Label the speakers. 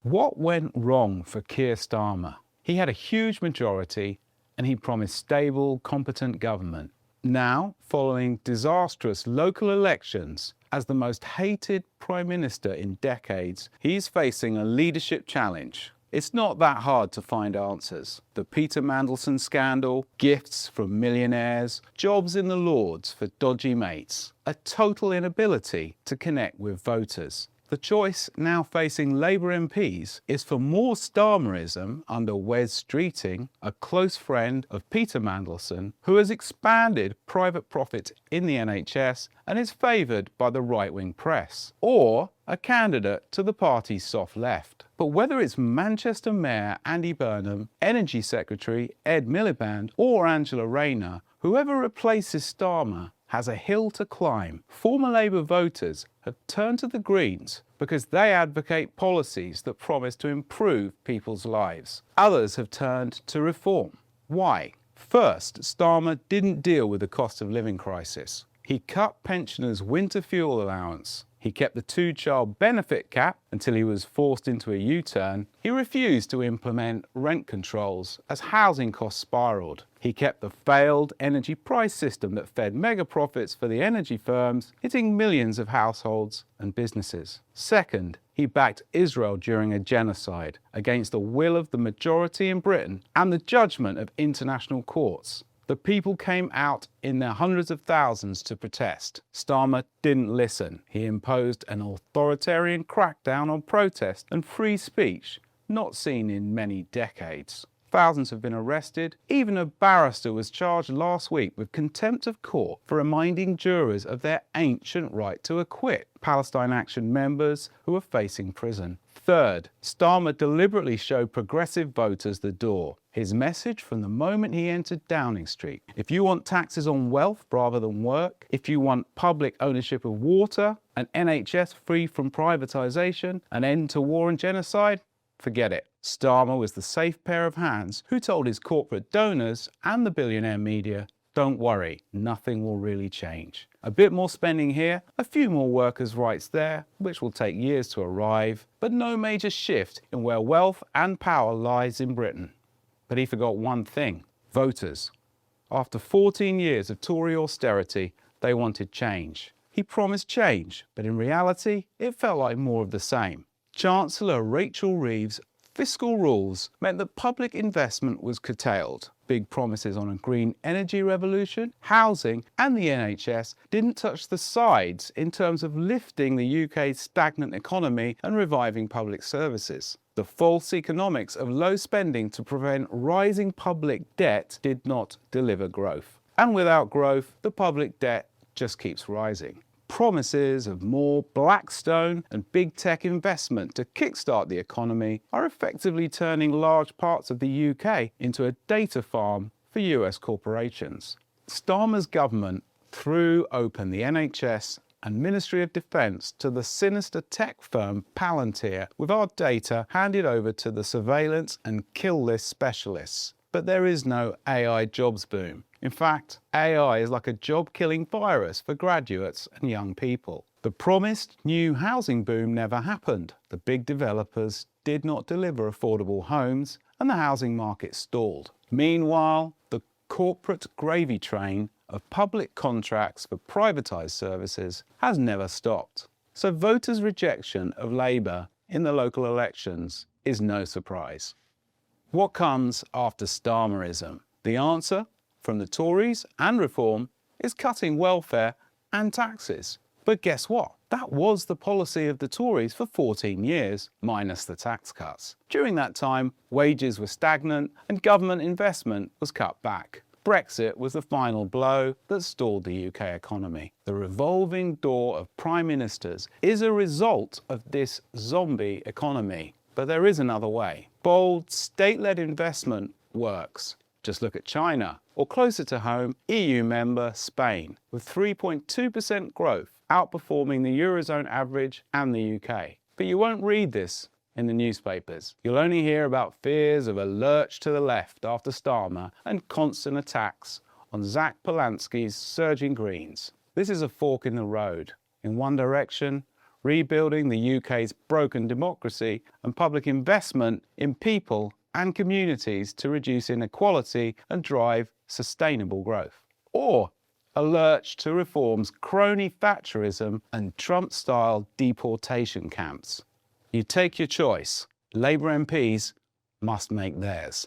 Speaker 1: What went wrong for Keir Starmer? He had a huge majority and he promised stable, competent government. Now, following disastrous local elections, as the most hated Prime Minister in decades, he's facing a leadership challenge. It's not that hard to find answers. The Peter Mandelson scandal, gifts from millionaires, jobs in the Lords for dodgy mates, a total inability to connect with voters. The choice now facing Labour MPs is for more Starmerism under Wes Streeting, a close friend of Peter Mandelson, who has expanded private profit in the NHS and is favoured by the right-wing press, or a candidate to the party's soft left. But whether it's Manchester Mayor Andy Burnham, Energy Secretary Ed Miliband, or Angela Rayner, whoever replaces Starmer has a hill to climb. Former Labour voters have turned to the Greens because they advocate policies that promise to improve people's lives. Others have turned to Reform. Why? First, Starmer didn't deal with the cost of living crisis. He cut pensioners' winter fuel allowance. He kept the two-child benefit cap until he was forced into a U-turn. He refused to implement rent controls as housing costs spiralled. He kept the failed energy price system that fed mega profits for the energy firms, hitting millions of households and businesses. Second, he backed Israel during a genocide against the will of the majority in Britain and the judgment of international courts. The people came out in their hundreds of thousands to protest. Starmer didn't listen. He imposed an authoritarian crackdown on protest and free speech, not seen in many decades. Thousands have been arrested. Even a barrister was charged last week with contempt of court for reminding jurors of their ancient right to acquit Palestine Action members who are facing prison. Third, Starmer deliberately showed progressive voters the door. His message from the moment he entered Downing Street: if you want taxes on wealth rather than work, if you want public ownership of water, an NHS free from privatisation, an end to war and genocide, forget it. Starmer was the safe pair of hands who told his corporate donors and the billionaire media, don't worry, nothing will really change. A bit more spending here, a few more workers' rights there, which will take years to arrive, but no major shift in where wealth and power lies in Britain. But he forgot one thing: voters. After 14 years of Tory austerity, they wanted change. He promised change, but in reality, it felt like more of the same. Chancellor Rachel Reeves' fiscal rules meant that public investment was curtailed. Big promises on a green energy revolution, housing and the NHS didn't touch the sides in terms of lifting the UK's stagnant economy and reviving public services. The false economics of low spending to prevent rising public debt did not deliver growth. And without growth, the public debt just keeps rising. Promises of more Blackstone and big tech investment to kickstart the economy are effectively turning large parts of the UK into a data farm for US corporations. Starmer's government threw open the NHS and Ministry of Defence to the sinister tech firm Palantir, with our data handed over to the surveillance and kill list specialists. But there is no AI jobs boom. In fact, AI is like a job-killing virus for graduates and young people. The promised new housing boom never happened. The big developers did not deliver affordable homes and the housing market stalled. Meanwhile, the corporate gravy train of public contracts for privatised services has never stopped. So voters' rejection of Labour in the local elections is no surprise. What comes after Starmerism? The answer from the Tories and Reform is cutting welfare and taxes. But guess what? That was the policy of the Tories for 14 years, minus the tax cuts. During that time, wages were stagnant and government investment was cut back. Brexit was the final blow that stalled the UK economy. The revolving door of prime ministers is a result of this zombie economy. But there is another way. Bold, state-led investment works. Just look at China, or closer to home, EU member Spain, with 3.2% growth, outperforming the Eurozone average and the UK. But you won't read this in the newspapers. You'll only hear about fears of a lurch to the left after Starmer and constant attacks on Zach Polanski's surging Greens. This is a fork in the road. In one direction, rebuilding the UK's broken democracy and public investment in people and communities to reduce inequality and drive sustainable growth. Or a lurch to reforms crony Thatcherism and Trump-style deportation camps. You take your choice. Labour MPs must make theirs.